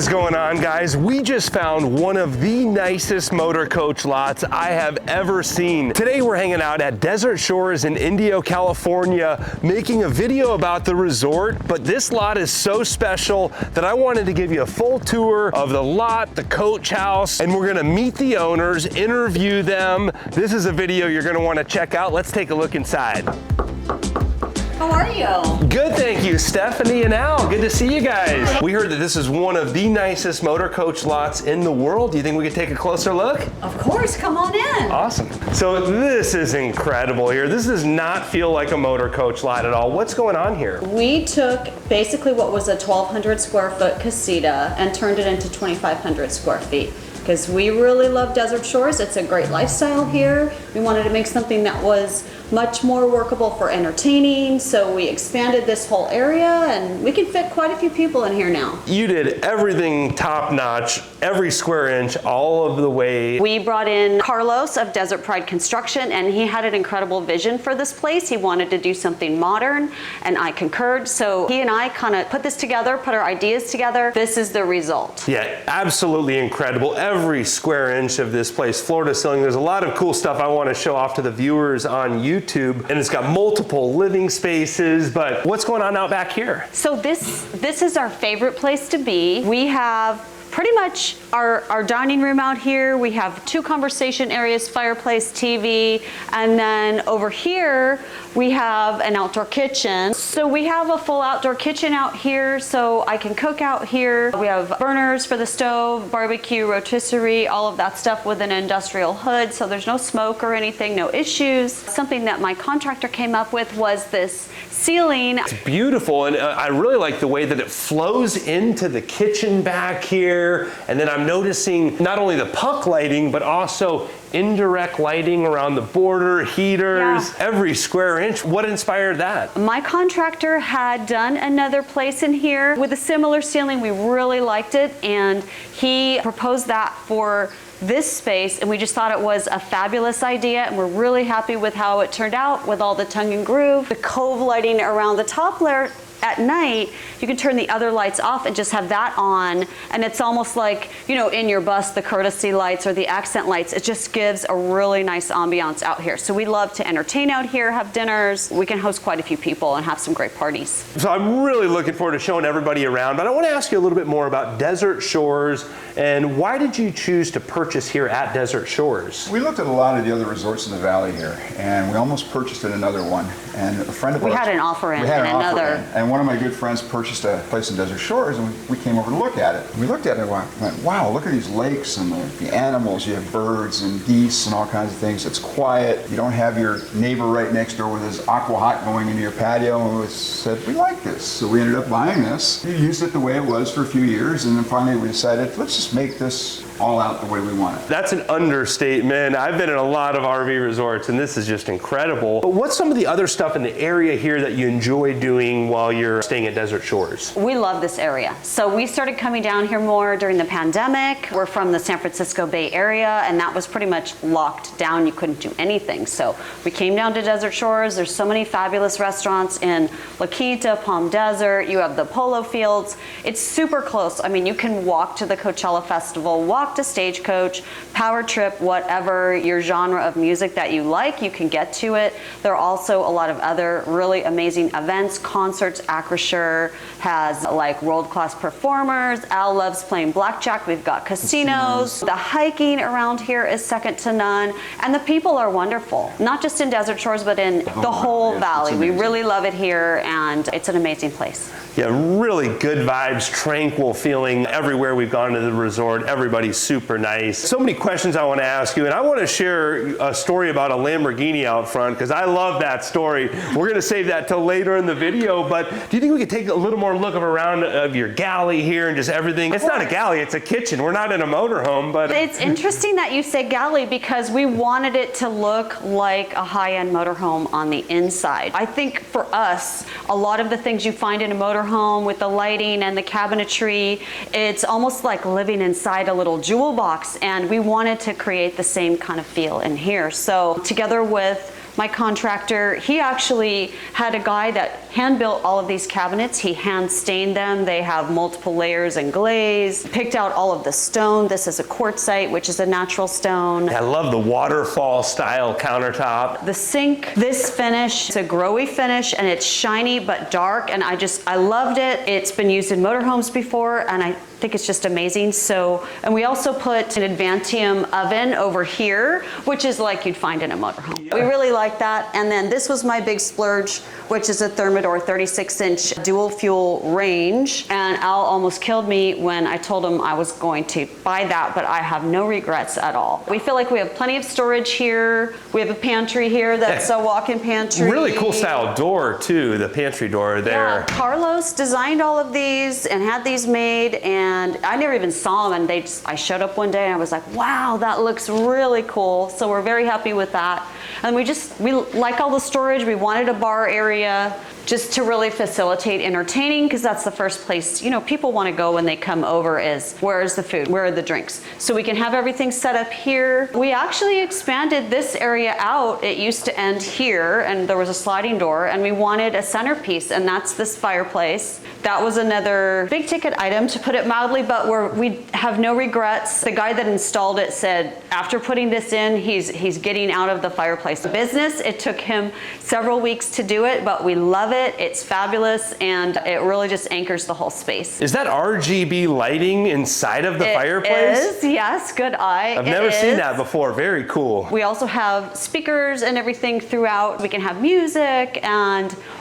is going on, guys? We just found one of the nicest Motorcoach lots I have ever seen. Today we're hanging out at Desert Shores in Indio, California, making a video about the resort, but this lot is so special that I wanted to give you a full tour of the lot, the coach house, and we're gonna meet the owners, interview them. This is a video you're gonna wanna check out. Let's take a look inside. How are you? Good, thank you, Stephanie and Al. Good to see you guys. We heard that this is one of the nicest Motorcoach lots in the world. Do you think we could take a closer look? Of course, come on in. Awesome. So this is incredible here. This does not feel like a Motorcoach lot at all. What's going on here? We took basically what was a 1,200 square foot casita and turned it into 2,500 square feet. Because we really love Desert Shores. It's a great lifestyle here. We wanted to make something that was much more workable for entertaining, so we expanded this whole area and we can fit quite a few people in here now. You did everything top notch, every square inch, all of the way. We brought in Carlos of Desert Pride Construction, and he had an incredible vision for this place. He wanted to do something modern, and I concurred. So he and I kind of put this together, put our ideas together. This is the result. Yeah, absolutely incredible. Every square inch of this place, floor to ceiling. There's a lot of cool stuff I want to show off to the viewers on YouTube, and it's got multiple living spaces, but what's going on out back here? So this is our favorite place to be. We have pretty much our dining room out here. We have 2 conversation areas, fireplace, TV, and then over here we have an outdoor kitchen. So we have a full outdoor kitchen out here, so I can cook out here. We have burners for the stove, barbecue, rotisserie, all of that stuff with an industrial hood, so there's no smoke or anything, no issues. Something that my contractor came up with was this ceiling. It's beautiful, and I really like the way that it flows into the kitchen back here. And then I'm noticing not only the puck lighting, but also indirect lighting around the border, heaters, every square inch. What inspired that? My contractor had done another place in here with a similar ceiling. We really liked it, and he proposed that for this space, and we just thought it was a fabulous idea, and we're really happy with how it turned out with all the tongue and groove. The cove lighting around the top layer at night, you can turn the other lights off and just have that on, and it's almost like, you know, in your bus, the courtesy lights or the accent lights. It just gives a really nice ambiance out here. So we love to entertain out here, have dinners. We can host quite a few people and have some great parties. So I'm really looking forward to showing everybody around, but I want to ask you a little bit more about Desert Shores, and why did you choose to purchase here at Desert Shores? We looked at a lot of the other resorts in the valley here, and we almost purchased in another one. And a friend of ours, we had an offer in and another. And one of my good friends purchased a place in Desert Shores, and we came over to look at it. We looked at it and went, wow, look at these lakes and the animals. You have birds and geese and all kinds of things. It's quiet. You don't have your neighbor right next door with his aqua hot going into your patio. And we said, we like this. So we ended up buying this. We used it the way it was for a few years, and then finally we decided, let's just make this all out the way we want it. That's an understatement. I've been in a lot of RV resorts, and this is just incredible. But what's some of the other stuff in the area here that you enjoy doing while you're staying at Desert Shores? We love this area. So we started coming down here more during the pandemic. We're from the San Francisco Bay Area, and that was pretty much locked down. You couldn't do anything. So we came down to Desert Shores. There's so many fabulous restaurants in La Quinta, Palm Desert. You have the polo fields. It's super close. I mean, you can walk to the Coachella Festival, walk to Stagecoach, Power Trip, whatever your genre of music that you like, you can get to it. There are also a lot of other really amazing events, concerts. Acrisure has like world-class performers. Al loves playing blackjack. We've got casinos. The hiking around here is second to none, and the people are wonderful. Not just in Desert Shores, but in the whole valley. We really love it here, and it's an amazing place. Yeah, really good vibes, tranquil feeling everywhere we've gone to the resort. Everybody's super nice. So many questions I want to ask you, and I want to share a story about a Lamborghini out front because I love that story. We're going to save that till later in the video, but do you think we could take a little more look around of your galley here and just everything? It's not a galley, it's a kitchen. We're not in a motorhome, but... It's interesting that you say galley because we wanted it to look like a high-end motorhome on the inside. I think for us, a lot of the things you find in a motorhome with the lighting and the cabinetry, it's almost like living inside a little jewel box, and we wanted to create the same kind of feel in here. So together with my contractor, he actually had a guy that hand built all of these cabinets. He hand stained them. They have multiple layers and glaze. Picked out all of the stone. This is a quartzite, which is a natural stone. I love the waterfall style countertop. The sink, this finish, it's a growy finish and it's shiny but dark, and I loved it. It's been used in motorhomes before, and I think it's just amazing. So, and we also put an Advantium oven over here, which is like you'd find in a motorhome. Yeah. We really like that. And then this was my big splurge, which is a Thermador 36-inch dual fuel range. And Al almost killed me when I told him I was going to buy that, but I have no regrets at all. We feel like we have plenty of storage here. We have a pantry here that's a walk-in pantry. Really cool style door too, the pantry door there. Yeah, Carlos designed all of these and had these made, and I never even saw them, and I showed up one day and I was like, wow, that looks really cool. So we're very happy with that. And we like all the storage. We wanted a bar area just to really facilitate entertaining, because that's the first place, you know, people want to go when they come over is, where is the food? Where are the drinks? So we can have everything set up here. We actually expanded this area out. It used to end here and there was a sliding door, and we wanted a centerpiece, and that's this fireplace. That was another big ticket item, to put it mildly, but we have no regrets. The guy that installed it said after putting this in, he's getting out of the fireplace business. It took him several weeks to do it, but we love it. It's fabulous, and it really just anchors the whole space. Is that RGB lighting inside of the fireplace? It is, yes, good eye. I've never seen that before. Very cool. We also have speakers and everything throughout. We can have music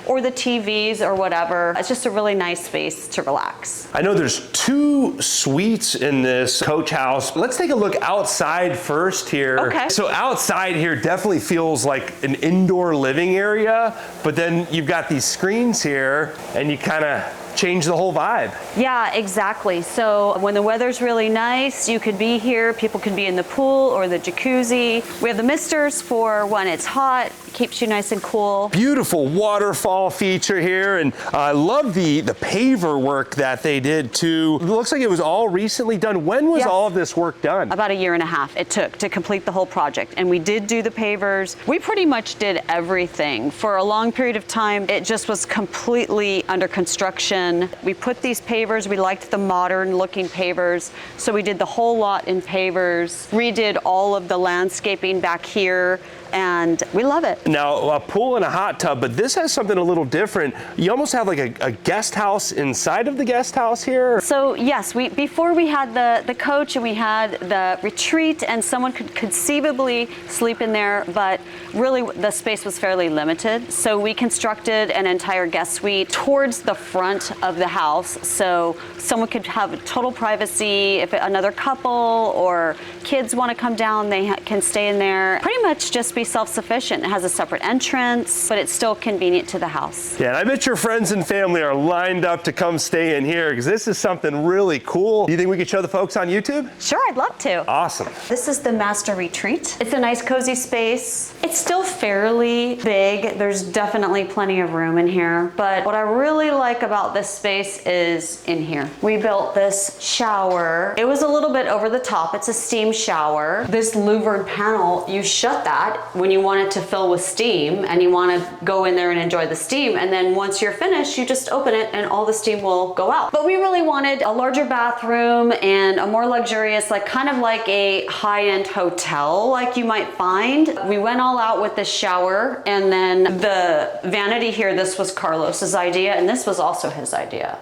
or the TVs or whatever. It's just a really nice space to relax. I know there's 2 suites in this coach house. Let's take a look outside first here. Okay. So outside here definitely feels like an indoor living area, but then you've got these screens here and you kind of change the whole vibe. Yeah, exactly. So when the weather's really nice, you could be here. People could be in the pool or the jacuzzi. We have the misters for when it's hot. Keeps you nice and cool. Beautiful waterfall feature here, and I love the paver work that they did too. It looks like it was all recently done. When was all of this work done? About 1.5 years it took to complete the whole project, and we did do the pavers. We pretty much did everything. For a long period of time, it just was completely under construction. We put these pavers, we liked the modern looking pavers, so we did the whole lot in pavers, redid all of the landscaping back here, and we love it. Now, a pool and a hot tub, but this has something a little different. You almost have like a guest house inside of the guest house here? So yes, before we had the coach and we had the retreat, and someone could conceivably sleep in there, but really the space was fairly limited. So we constructed an entire guest suite towards the front of the house, so someone could have total privacy. If another couple or kids want to come down, they can stay in there. Pretty much just be self-sufficient. It has a separate entrance, but it's still convenient to the house. Yeah, and I bet your friends and family are lined up to come stay in here, because this is something really cool. Do you think we could show the folks on YouTube? Sure, I'd love to. Awesome. This is the master retreat. It's a nice cozy space. It's still fairly big. There's definitely plenty of room in here, but what I really like about this space is in here. We built this shower. It was a little bit over the top. It's a steam shower. This louvered panel, you shut that when you want it to fill with steam and you want to go in there and enjoy the steam, and then once you're finished, you just open it and all the steam will go out. But we really wanted a larger bathroom and a more luxurious, like kind of like a high-end hotel like you might find. We went all out with this shower, and then the vanity here, this was Carlos's idea, and this was also his idea.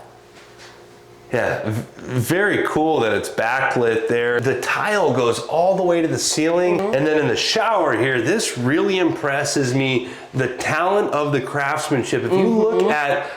Yeah, very cool that it's backlit there. The tile goes all the way to the ceiling. And then in the shower here, this really impresses me, the talent of the craftsmanship. If you look at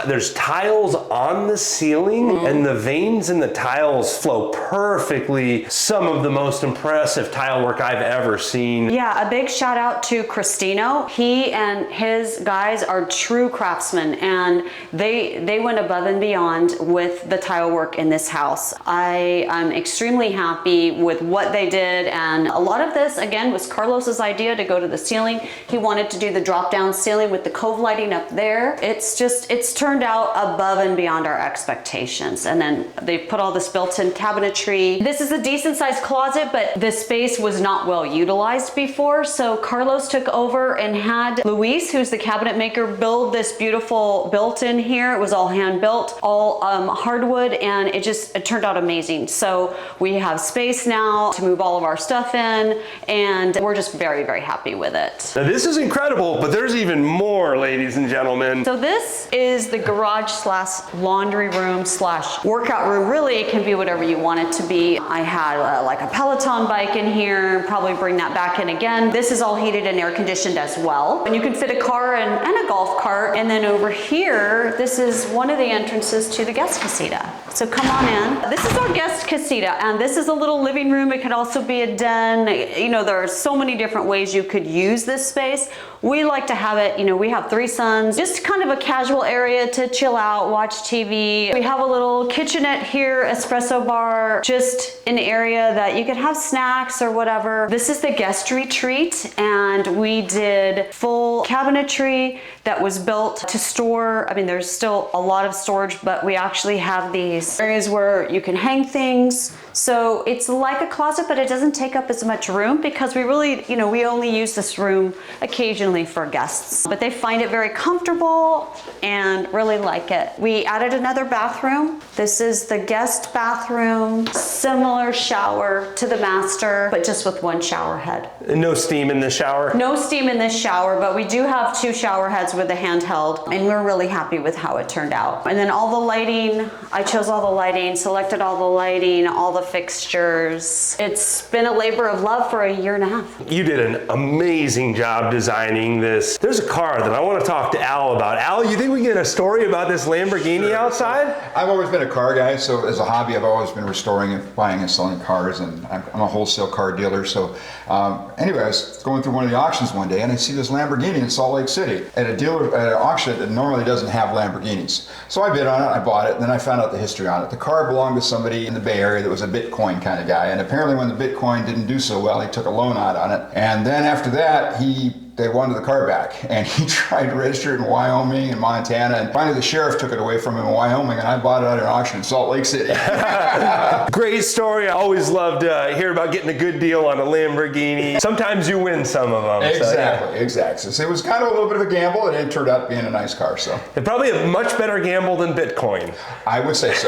there's tiles on the ceiling, and the veins in the tiles flow perfectly. Some of the most impressive tile work I've ever seen. Yeah, a big shout out to Cristino. He and his guys are true craftsmen, and they went above and beyond with the tile work in this house. I am extremely happy with what they did, and a lot of this, again, was Carlos's idea to go to the ceiling. He wanted to do the drop down ceiling with the cove lighting up there. It's it's turned out above and beyond our expectations. And then they put all this built-in cabinetry. This is a decent sized closet, but the space was not well utilized before. So Carlos took over and had Luis, who's the cabinet maker, build this beautiful built-in here. It was all hand built, all hardwood, and it turned out amazing. So we have space now to move all of our stuff in, and we're just very, very happy with it. Now this is incredible, but there's even more, ladies and gentlemen. So this is the garage slash laundry room slash workout room. Really, it can be whatever you want it to be. I had like a Peloton bike in here, probably bring that back in again. This is all heated and air conditioned as well. And you can fit a car and a golf cart. And then over here, this is one of the entrances to the guest casita. So come on in. This is our guest casita, and this is a little living room. It could also be a den. You know, there are so many different ways you could use this space. We like to have it, you know, we have 3 sons, just kind of a casual area to chill out, watch TV. We have a little kitchenette here, espresso bar, just an area that you could have snacks or whatever. This is the guest retreat, and we did full cabinetry that was built to store. I mean, there's still a lot of storage, but we actually have these areas where you can hang things. So it's like a closet, but it doesn't take up as much room because we really, you know, we only use this room occasionally for guests. But they find it very comfortable and really like it. We added another bathroom. This is the guest bathroom, similar shower to the master, but just with 1 shower head. No steam in the shower? No steam in this shower, but we do have 2 shower heads with a handheld, and we're really happy with how it turned out. And then all the lighting, I chose all the lighting, selected all the lighting, all the fixtures. It's been a labor of love for a year and a half. You did an amazing job designing this. There's a car that I want to talk to Al about. Al, you think we can get a story about this Lamborghini outside? I've always been a car guy, so as a hobby, I've always been restoring and buying and selling cars, and I'm a wholesale car dealer. So anyway, I was going through one of the auctions one day, and I see this Lamborghini in Salt Lake City at an auction that normally doesn't have Lamborghinis. So I bid on it, I bought it, and then I found out the history on it. The car belonged to somebody in the Bay Area that was a Bitcoin kind of guy, and apparently when the Bitcoin didn't do so well, he took a loan out on it. And then after that, they wanted the car back, and he tried to register it in Wyoming and Montana, and finally the sheriff took it away from him in Wyoming, and I bought it at an auction in Salt Lake City. Great story. I always love to hear about getting a good deal on a Lamborghini. Sometimes you win some of them. Exactly. So it was kind of a little bit of a gamble, and it turned out being a nice car. So it's probably a much better gamble than Bitcoin. I would say so.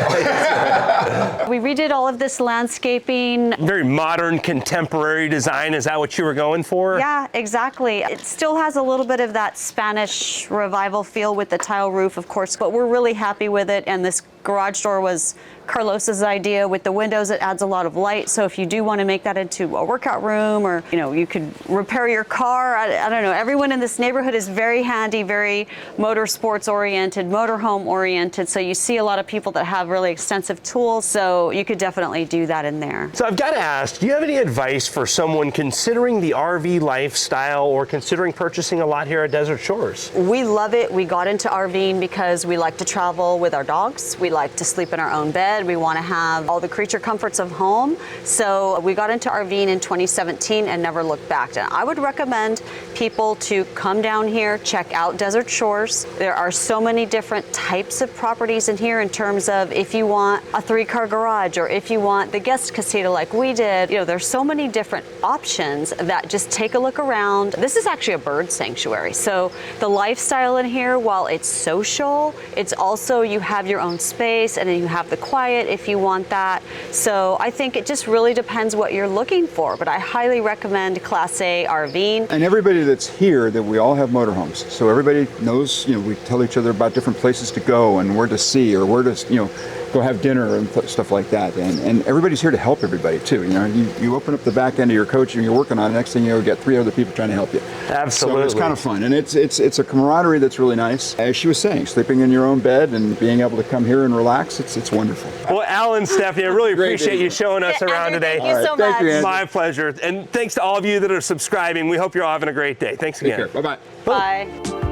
We redid all of this landscaping. Very modern, contemporary design. Is that what you were going for? Yeah, exactly. It still has a little bit of that Spanish revival feel with the tile roof, of course, but we're really happy with it. And this garage door was Carlos's idea. With the windows, it adds a lot of light. So if you do want to make that into a workout room, or, you know, you could repair your car. I don't know. Everyone in this neighborhood is very handy, very motorsports oriented, motorhome oriented. So you see a lot of people that have really extensive tools. So you could definitely do that in there. So I've got to ask, do you have any advice for someone considering the RV lifestyle or considering purchasing a lot here at Desert Shores? We love it. We got into RVing because we like to travel with our dogs. We like to sleep in our own bed. We want to have all the creature comforts of home. So we got into RVing in 2017 and never looked back. And I would recommend people to come down here, check out Desert Shores. There are so many different types of properties in here in terms of if you want a 3-car garage or if you want the guest casita like we did. You know, there's so many different options that just take a look around. This is actually a bird sanctuary. So the lifestyle in here, while it's social, it's also you have your own space and then you have the quiet if you want that. So I think it just really depends what you're looking for, but I highly recommend Class A RVing. And everybody that's here, that we all have motorhomes. So everybody knows, you know, we tell each other about different places to go and where to see or where to, you know, go have dinner and stuff like that. And everybody's here to help everybody too. You know, you open up the back end of your coach and you're working on it. Next thing you know, you got 3 other people trying to help you. Absolutely. So it's kind of fun. And it's a camaraderie that's really nice. As she was saying, sleeping in your own bed and being able to come here and relax, it's wonderful. Well, Al and Stephanie, I really appreciate you showing us around today. Thank you so much. Thank you, My pleasure. And thanks to all of you that are subscribing. We hope you're all having a great day. Thanks again. Take care. Bye-bye. Bye.